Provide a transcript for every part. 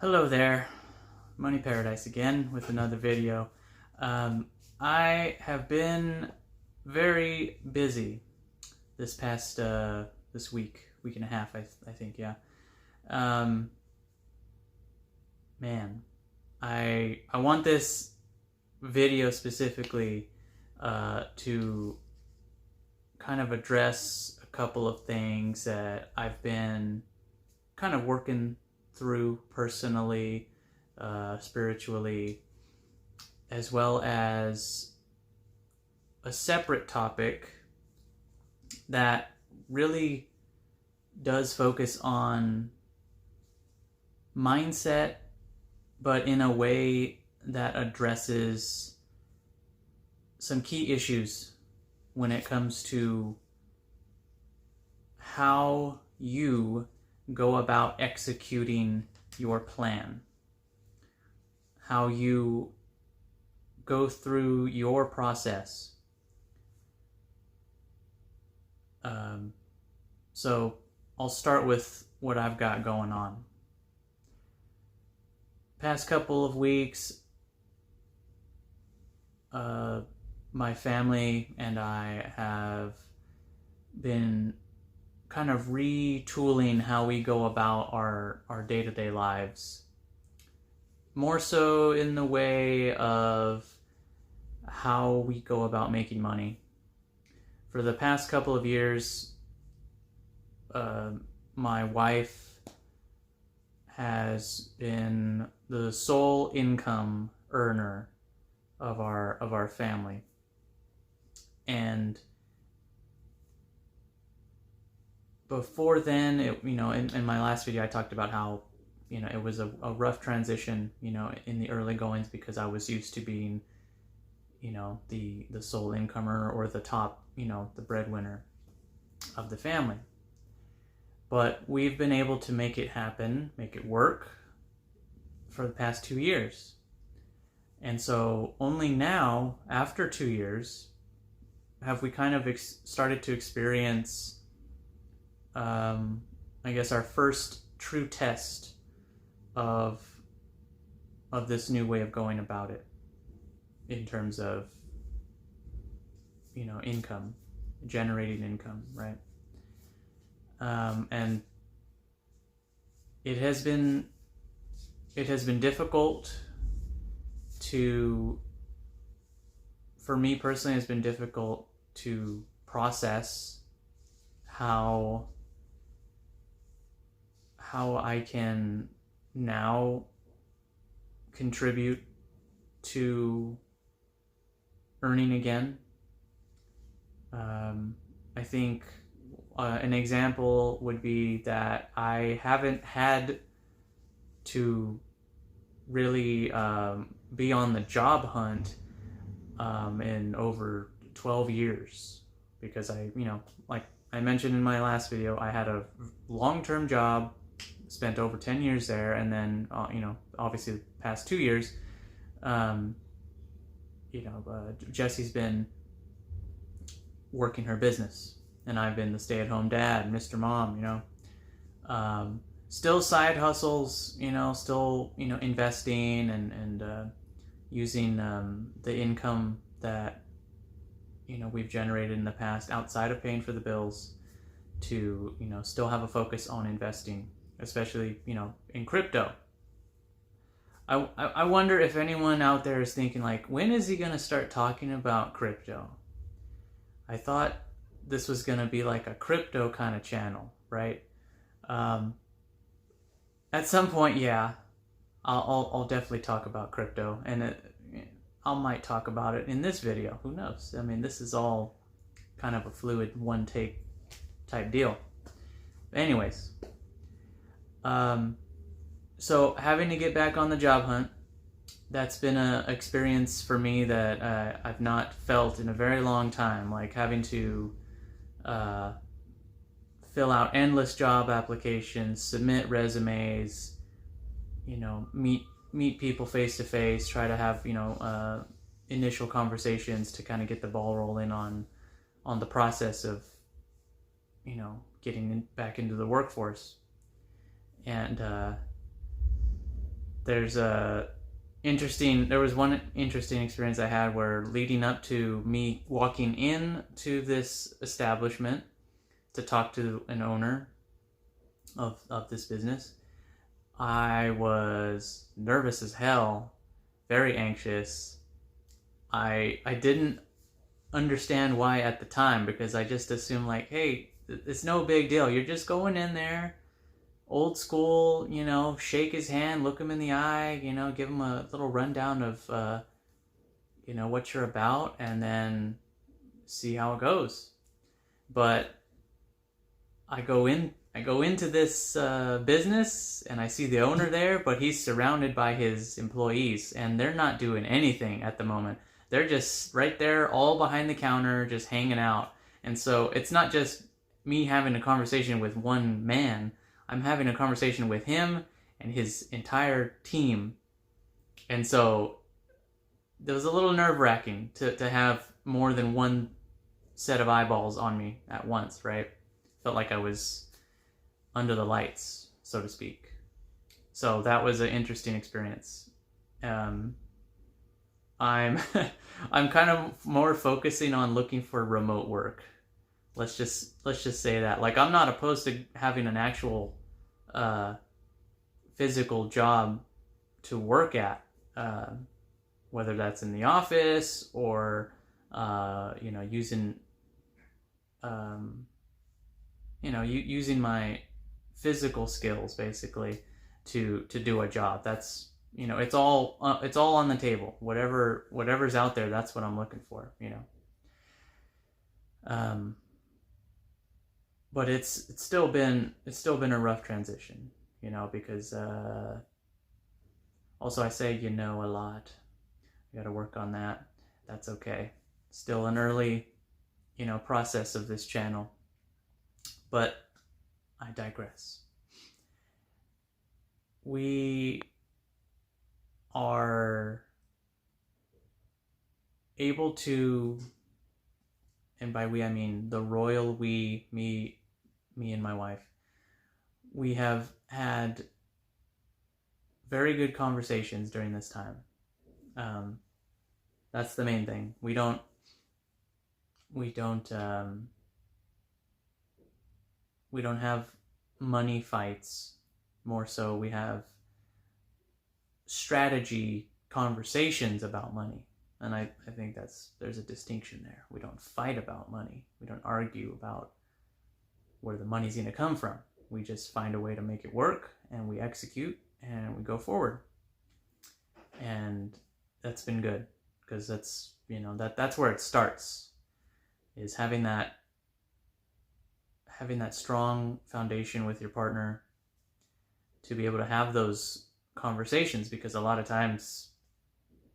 Hello there, Money Paradise again with another video. I have been very busy this past this week and a half. I think, yeah. Um, Man, I want this video specifically to kind of address a couple of things that I've been kind of working through personally, spiritually, as well as a separate topic that really does focus on mindset, but in a way that addresses some key issues when it comes to how you go about executing your plan, how you go through your process. So I'll start with what I've got going on. Past couple of weeks, my family and I have been kind of retooling how we go about our day-to-day lives. More so in the way of how we go about making money. For the past couple of years, my wife has been the sole income earner of our family. And before then, in my last video, I talked about how, it was a rough transition, in the early goings, because I was used to being, the sole incomer or the top, the breadwinner of the family. But we've been able to make it happen, make it work for the past 2 years. And so only now, after 2 years, have we kind of started to experience, I guess, our first true test of this new way of going about it in terms of, income, generating income, right? And it has been difficult for me personally, it's been difficult to process how I can now contribute to earning again. I think an example would be that I haven't had to really be on the job hunt in over 12 years, because like I mentioned in my last video, I had a long-term job, spent over 10 years there, and then obviously the past 2 years, Jessie's been working her business, and I've been the stay-at-home dad, Mr. Mom, still side hustles, still, investing and using the income that, we've generated in the past outside of paying for the bills to, still have a focus on investing, especially, in crypto. I wonder if anyone out there is thinking, like, when is he going to start talking about crypto? I thought this was going to be like a crypto kind of channel, right? At some point, yeah, I'll definitely talk about crypto, and I might talk about it in this video. Who knows? I mean, this is all kind of a fluid, one take type deal. But anyways, so having to get back on the job hunt, that's been an experience for me that I've not felt in a very long time. Like having to fill out endless job applications, submit resumes, meet people face to face, try to have initial conversations to kind of get the ball rolling on the process of getting back into the workforce. And there was one interesting experience I had where, leading up to me walking in to this establishment to talk to an owner of this business, I was nervous as hell, very anxious. I didn't understand why at the time, because I just assumed, like, hey, it's no big deal. You're just going in there, old school, shake his hand, look him in the eye, give him a little rundown of, what you're about, and then see how it goes. But I go into this business, and I see the owner there, but he's surrounded by his employees, and they're not doing anything at the moment. They're just right there, all behind the counter, just hanging out. And so it's not just me having a conversation with one man. I'm having a conversation with him and his entire team. And so it was a little nerve-wracking to have more than one set of eyeballs on me at once, right? Felt like I was under the lights, so to speak. So that was an interesting experience. I'm I'm kind of more focusing on looking for remote work. Let's just say that. Like, I'm not opposed to having an actual physical job to work at, whether that's in the office or using using my physical skills basically to do a job. That's it's all on the table. Whatever's out there, that's what I'm looking for. But it's still been a rough transition, because also I say a lot. I got to work on that. That's okay. Still an early process of this channel, but I digress. We are able to, and by we I mean the royal we, me and my wife, we have had very good conversations during this time. That's the main thing. We don't have money fights. More so, we have strategy conversations about money. And I think there's a distinction there. We don't fight about money. We don't argue about where the money's going to come from. We just find a way to make it work, and we execute, and we go forward. And that's been good, because that's where it starts, is having that strong foundation with your partner to be able to have those conversations, because a lot of times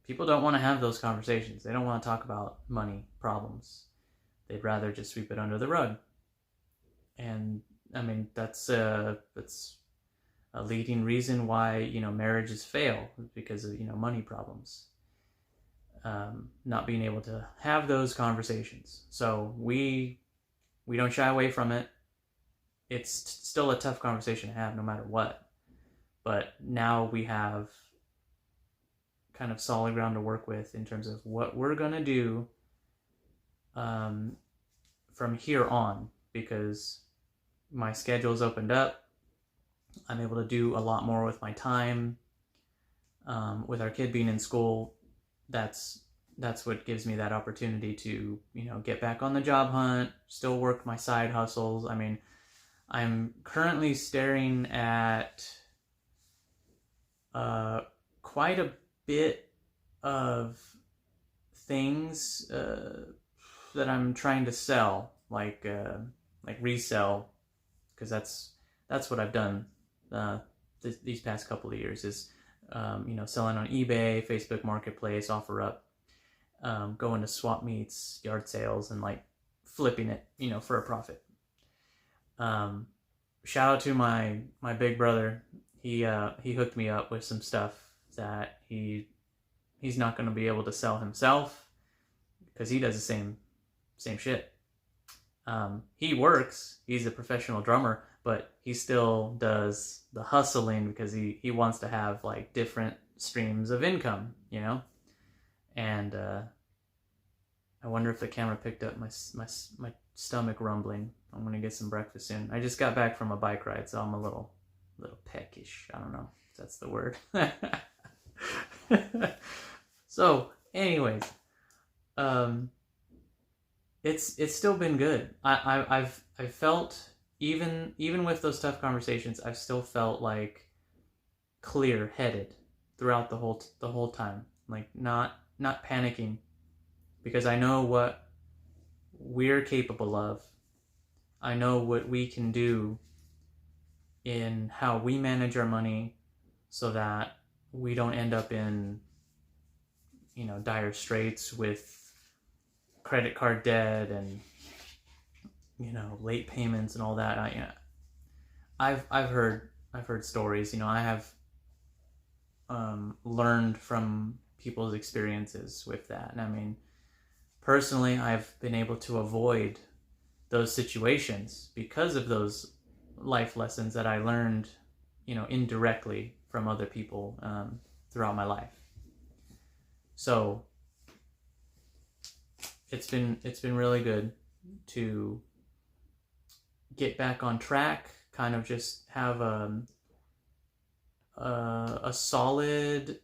people don't want to have those conversations. They don't want to talk about money problems. They'd rather just sweep it under the rug. And I mean, that's a leading reason why marriages fail, because of money problems. Not being able to have those conversations. So we don't shy away from it. It's still a tough conversation to have no matter what. But now we have kind of solid ground to work with in terms of what we're going to do from here on, because my schedule's opened up. I'm able to do a lot more with my time. With our kid being in school, that's what gives me that opportunity to get back on the job hunt, still work my side hustles. I mean, I'm currently staring at quite a bit of things that I'm trying to sell, like resell, because that's what I've done these past couple of years, is selling on eBay, Facebook Marketplace, OfferUp, going to swap meets, yard sales, and flipping it for a profit. Shout out to my big brother. He hooked me up with some stuff that he's not going to be able to sell himself, because he does the same shit. He works. He's a professional drummer, but he still does the hustling because he wants to have like different streams of income, you know? And I wonder if the camera picked up my stomach rumbling. I'm gonna get some breakfast soon. I just got back from a bike ride, so I'm a little peckish. I don't know if that's the word. So, anyways, it's still been good. I've felt, even with those tough conversations, I've still felt like clear headed throughout the whole time. Like not panicking, because I know what we're capable of. I know what we can do in how we manage our money so that we don't end up in, you know, dire straits with credit card debt and, you know, late payments and all that. I've heard stories. You know, I have learned from people's experiences with that. And I mean, personally, I've been able to avoid those situations because of those life lessons that I learned, you know, indirectly from other people throughout my life. So it's been really good to get back on track, kind of just have a solid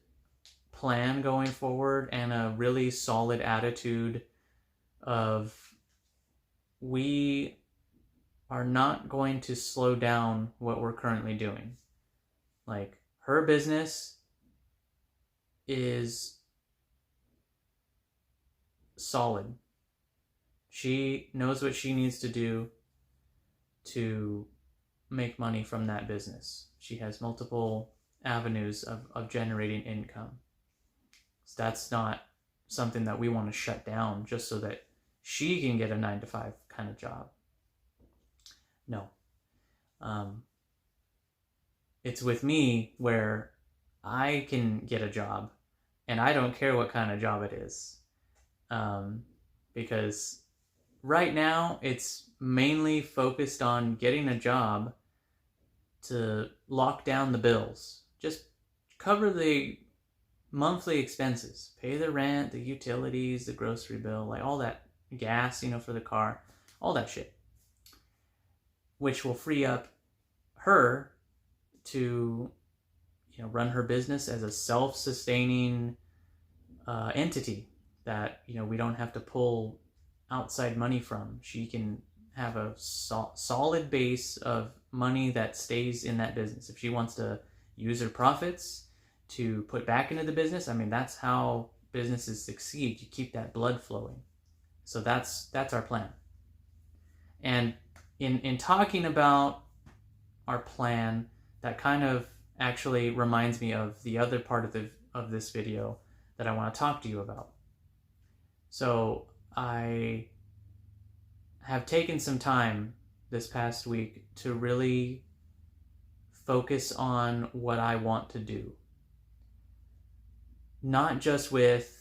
plan going forward and a really solid attitude of, we are not going to slow down what we're currently doing. Like, her business is solid. She knows what she needs to do to make money from that business. She has multiple avenues of generating income. So that's not something that we want to shut down just so that she can get a 9-to-5 kind of job. No. It's with me where I can get a job and I don't care what kind of job it is. Because right now it's mainly focused on getting a job to lock down the bills. Just cover the monthly expenses, pay the rent, the utilities, the grocery bill, like all that, gas, you know, for the car, all that shit, which will free up her to, you know, run her business as a self-sustaining entity that, you know, we don't have to pull outside money from. She can have a solid base of money that stays in that business. If she wants to use her profits to put back into the business, I mean, that's how businesses succeed. You keep that blood flowing. So that's our plan. And in talking about our plan, that kind of actually reminds me of the other part of this video that I want to talk to you about. So I have taken some time this past week to really focus on what I want to do. Not just with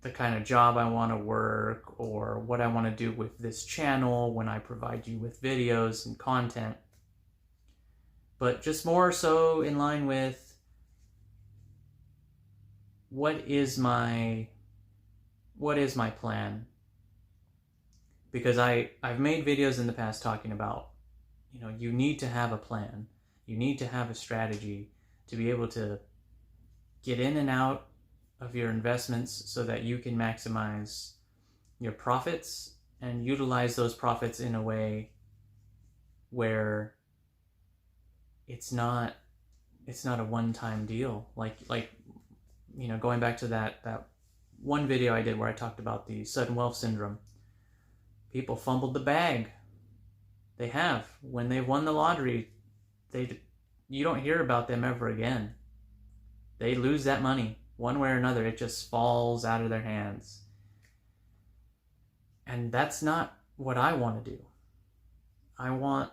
the kind of job I want to work or what I want to do with this channel when I provide you with videos and content, but just more so in line with what is my plan. Because I've made videos in the past talking about, you know, you need to have a plan. You need to have a strategy to be able to get in and out of your investments so that you can maximize your profits and utilize those profits in a way where it's not a one-time deal. Like you know, going back to that one video I did where I talked about the sudden wealth syndrome. People fumbled the bag. They have. When they won the lottery, you don't hear about them ever again. They lose that money one way or another. It just falls out of their hands. And that's not what I want to do. I want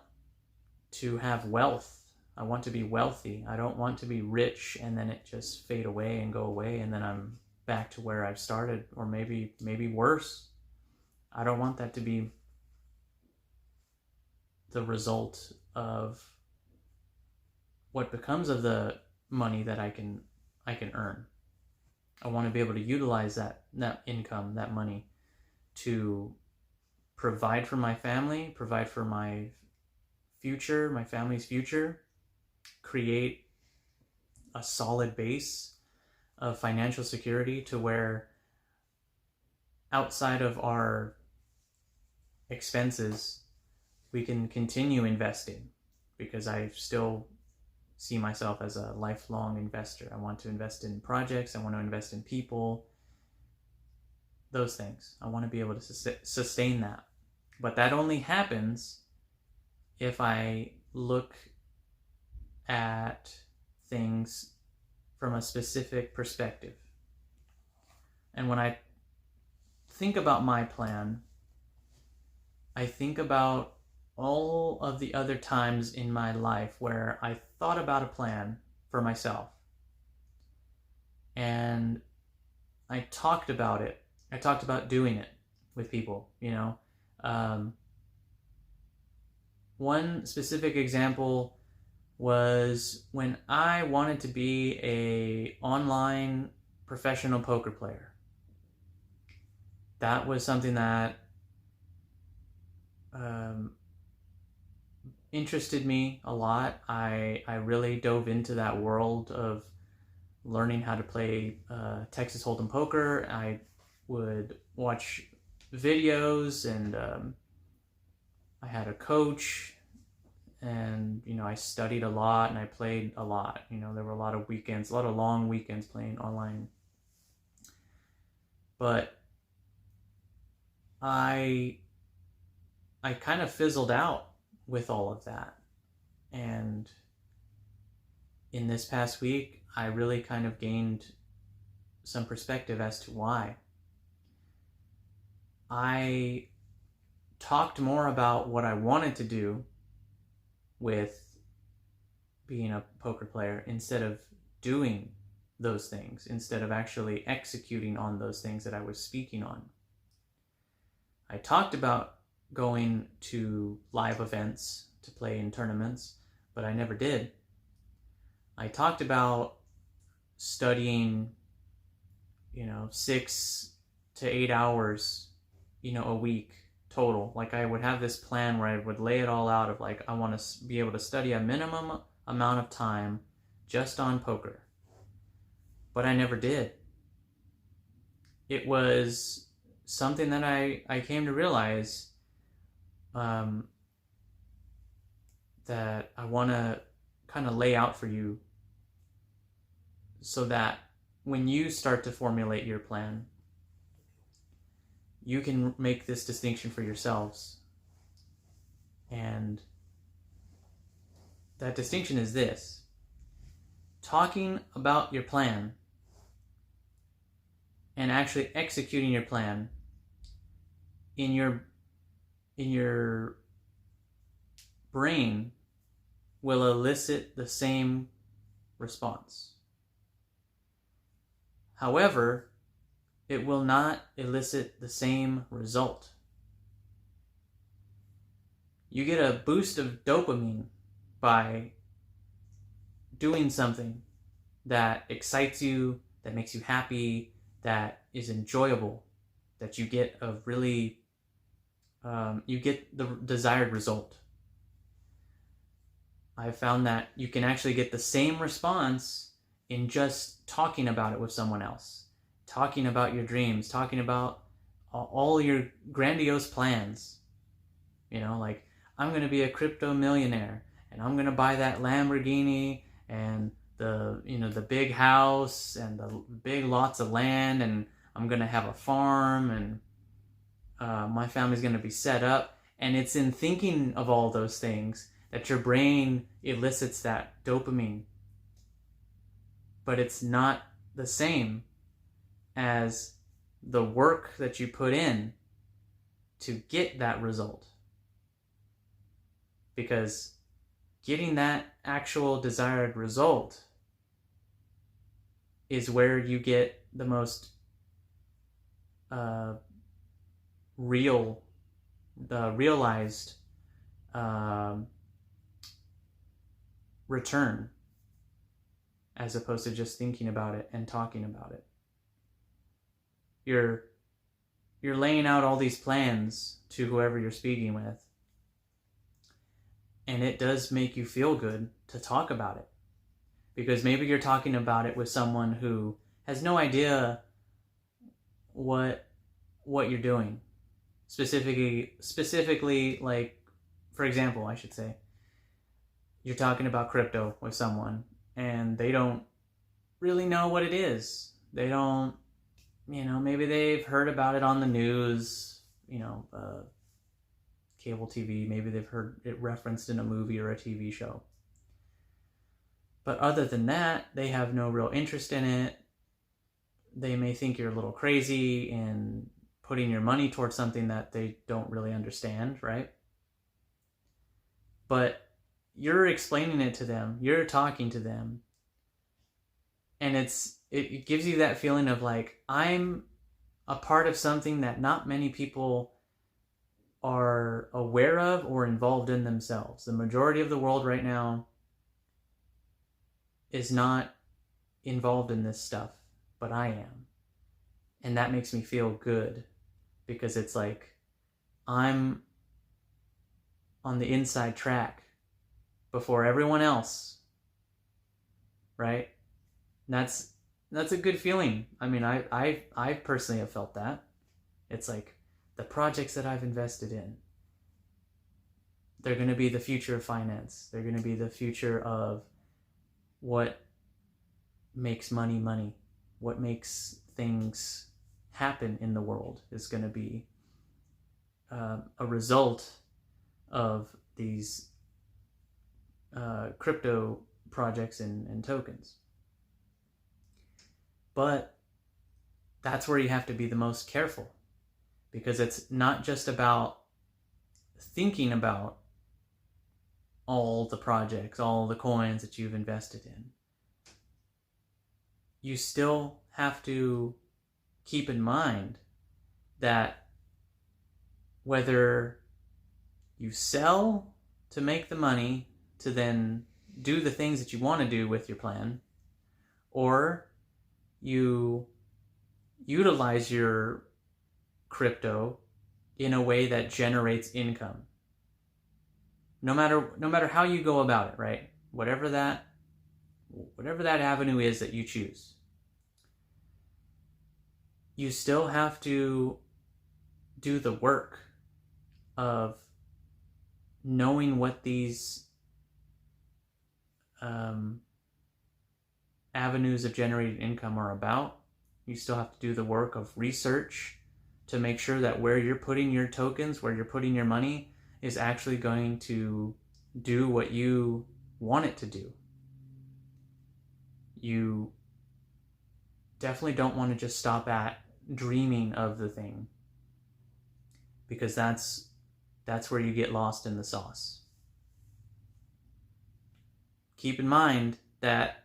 to have wealth. I want to be wealthy. I don't want to be rich and then it just fade away and go away and then I'm back to where I've started, or maybe worse. I don't want that to be the result of what becomes of the money that I can earn. I want to be able to utilize that income, that money, to provide for my family, provide for my future, my family's future, create a solid base of financial security to where outside of our expenses, we can continue investing, because I still see myself as a lifelong investor. I want to invest in projects. I want to invest in people. Those things. I want to be able to sustain that. But that only happens if I look at things from a specific perspective. And when I think about my plan, I think about all of the other times in my life where I thought about a plan for myself and I talked about it. I talked about doing it with people, you know. One specific example was when I wanted to be a online professional poker player. That was something that interested me a lot. I really dove into that world of learning how to play Texas Hold'em poker. I would watch videos, and I had a coach, and you know, I studied a lot and I played a lot. You know, there were a lot of weekends, a lot of long weekends playing online. But I kind of fizzled out with all of that. And in this past week, I really kind of gained some perspective as to why. I talked more about what I wanted to do with being a poker player instead of doing those things, instead of actually executing on those things that I was speaking on. I talked about going to live events to play in tournaments, but I never did. I talked about studying, 6 to 8 hours, a week total. Like, I would have this plan where I would lay it all out of like, I want to be able to study a minimum amount of time just on poker. But I never did. It was something that I came to realize that I want to kind of lay out for you, so that when you start to formulate your plan, you can make this distinction for yourselves. And that distinction is this: talking about your plan and actually executing your plan in your brain will elicit the same response. However, it will not elicit the same result. You get a boost of dopamine by doing something that excites you, that makes you happy, that is enjoyable, that you get a really, you get the desired result. I found that you can actually get the same response in just talking about it with someone else, talking about your dreams, talking about all your grandiose plans. Like, I'm going to be a crypto millionaire, and I'm going to buy that Lamborghini and the big house and the big lots of land, and I'm going to have a farm, and my family's going to be set up. And it's in thinking of all those things that your brain elicits that dopamine. But it's not the same as the work that you put in to get that result. Because getting that actual desired result is where you get the most realized um, return, as opposed to just thinking about it and talking about it. You're laying out all these plans to whoever you're speaking with, and it does make you feel good to talk about it, because maybe you're talking about it with someone who has no idea what you're doing. Specifically, like, for example, I should say, you're talking about crypto with someone and they don't really know what it is. They don't, maybe they've heard about it on the news, cable TV, maybe they've heard it referenced in a movie or a TV show. But other than that, they have no real interest in it. They may think you're a little crazy in putting your money towards something that they don't really understand, right? But you're explaining it to them, you're talking to them, and it gives you that feeling of like, I'm a part of something that not many people are aware of or involved in themselves. The majority of the world right now is not involved in this stuff, but I am. And that makes me feel good, because it's like I'm on the inside track before everyone else, right? And that's a good feeling. I mean, I personally have felt that. It's like the projects that I've invested in, they're going to be the future of finance. They're going to be the future of what makes money. What makes things happen in the world is going to be a result of these crypto projects and tokens. But that's where you have to be the most careful, because it's not just about thinking about all the projects, all the coins that you've invested in. You still have to keep in mind that whether you sell to make the money to then do the things that you want to do with your plan, or you utilize your crypto in a way that generates income. No matter how you go about it, right? Whatever that avenue is that you choose, you still have to do the work of knowing what these avenues of generated income are about. You still have to do the work of research to make sure that where you're putting your tokens, where you're putting your money, is actually going to do what you want it to do. You definitely don't want to just stop at dreaming of the thing, because that's where you get lost in the sauce. Keep in mind that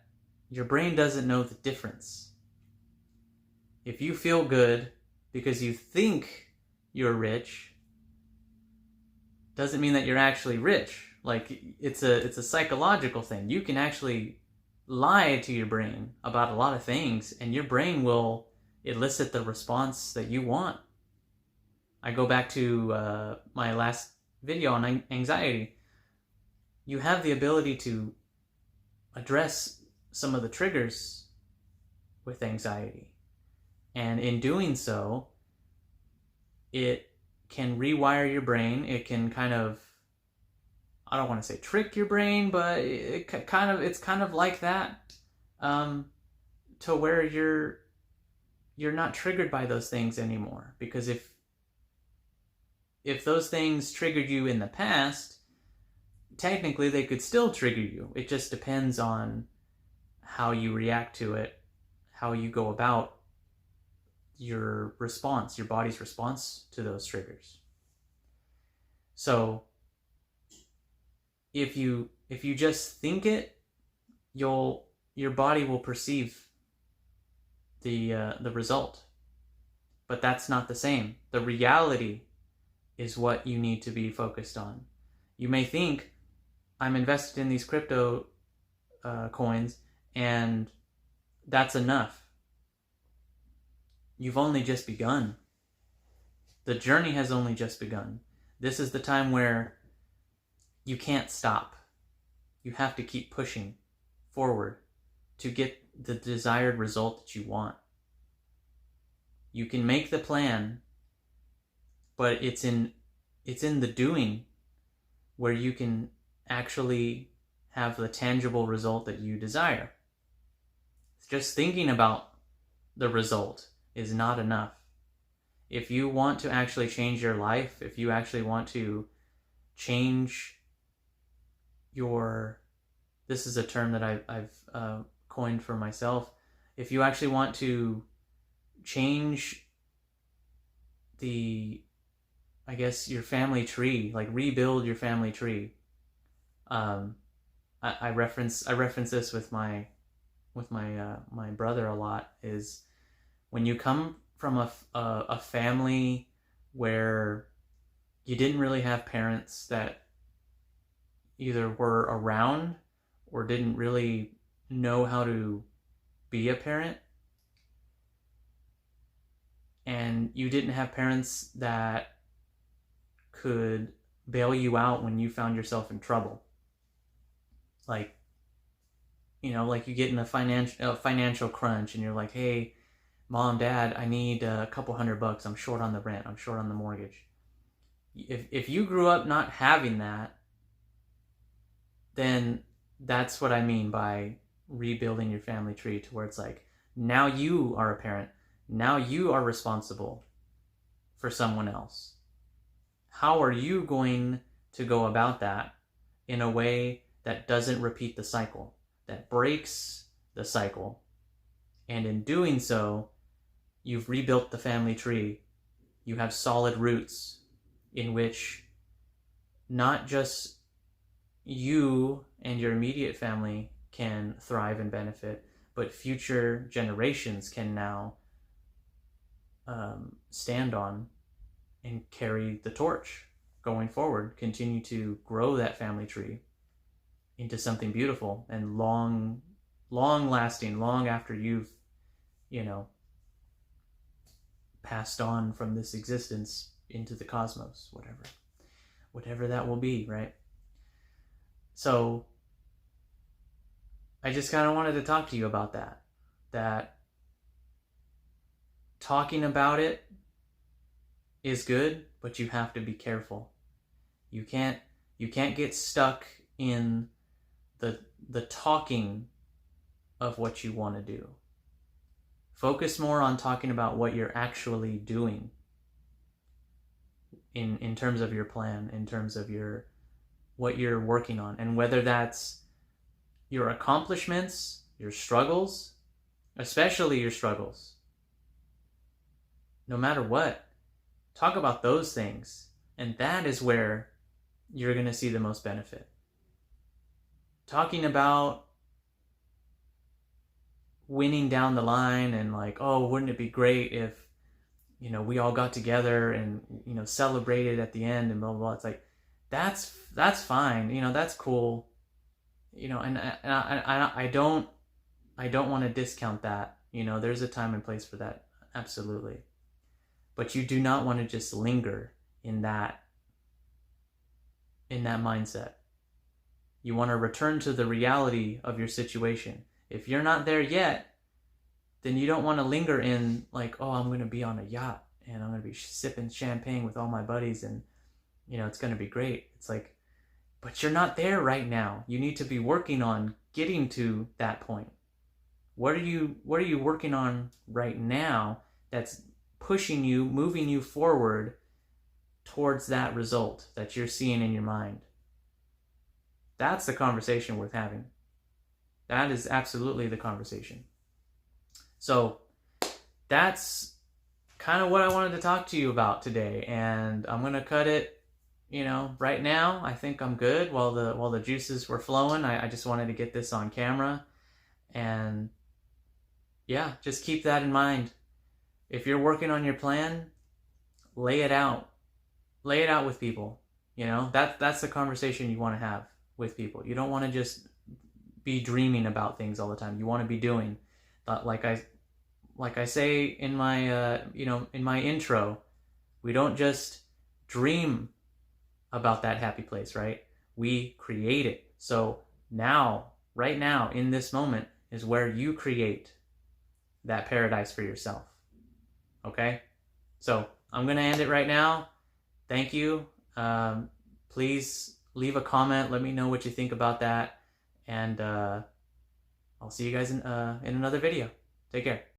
your brain doesn't know the difference. If you feel good because you think you're rich, doesn't mean that you're actually rich. Like, it's a psychological thing. You can actually lie to your brain about a lot of things, and your brain will elicit the response that you want. I go back to my last video on anxiety. You have the ability to address some of the triggers with anxiety. And in doing so, it can rewire your brain. It can kind of, I don't want to say trick your brain, but it's kind of like that, to where you're not triggered by those things anymore. Because if those things triggered you in the past, technically they could still trigger you. It just depends on how you react to it, how you go about your response, your body's response to those triggers. So if you just think it, your body will perceive the result. But that's not the same. The reality is what you need to be focused on. You may think, I'm invested in these crypto coins and that's enough. You've only just begun. The journey has only just begun. This is the time where you can't stop. You have to keep pushing forward to get the desired result that you want. You can make the plan, but it's in the doing where you can actually have the tangible result that you desire. Just thinking about the result is not enough. If you want to actually change your life, if you actually want to change your, this is a term that I've coined for myself, if you actually want to change the, I guess, your family tree, like rebuild your family tree. I reference this with my brother a lot, is when you come from a family where you didn't really have parents that either were around or didn't really know how to be a parent, and you didn't have parents that could bail you out when you found yourself in trouble. Like, you know, like you get in a financial crunch and you're like, hey, Mom, Dad, I need a couple $100. I'm short on the rent. I'm short on the mortgage. If you grew up not having that, then that's what I mean by rebuilding your family tree, to where it's like, now you are a parent. Now you are responsible for someone else. How are you going to go about that in a way that doesn't repeat the cycle, that breaks the cycle? And in doing so, you've rebuilt the family tree. You have solid roots in which not just you and your immediate family can thrive and benefit, but future generations can now stand on and carry the torch going forward, continue to grow that family tree into something beautiful and long lasting, long after you've, passed on from this existence into the cosmos, whatever that will be, right? So I just kind of wanted to talk to you about that talking about it is good, but you have to be careful. You can't get stuck in the talking of what you want to do. Focus more on talking about what you're actually doing in terms of your plan, in terms of what you're working on, and whether that's your accomplishments, your struggles, especially your struggles. No matter what, talk about those things, and that is where you're going to see the most benefit. Talking about winning down the line and like, oh, wouldn't it be great if, we all got together and, celebrated at the end and blah, blah, blah. It's like, that's fine. That's cool. And I don't want to discount that. There's a time and place for that. Absolutely. But you do not want to just linger in that mindset. You want to return to the reality of your situation. If you're not there yet, then you don't want to linger in like, oh, I'm going to be on a yacht and I'm going to be sipping champagne with all my buddies and, it's going to be great. It's like, but you're not there right now. You need to be working on getting to that point. What are you working on right now that's pushing you, moving you forward towards that result that you're seeing in your mind? That's the conversation worth having. That is absolutely the conversation. So that's kind of what I wanted to talk to you about today, and I'm gonna cut it. Right now I think I'm good. While the juices were flowing, I just wanted to get this on camera, and yeah, just keep that in mind. If you're working on your plan, lay it out with people. You know, that's the conversation you want to have with people. You don't want to just be dreaming about things all the time. You want to be doing. Like I say in my in my intro, we don't just dream about that happy place, right? We create it. So now, right now, in this moment, is where you create that paradise for yourself. Okay? So I'm going to end it right now. Thank you. Please leave a comment. Let me know what you think about that. And I'll see you guys in another video. Take care.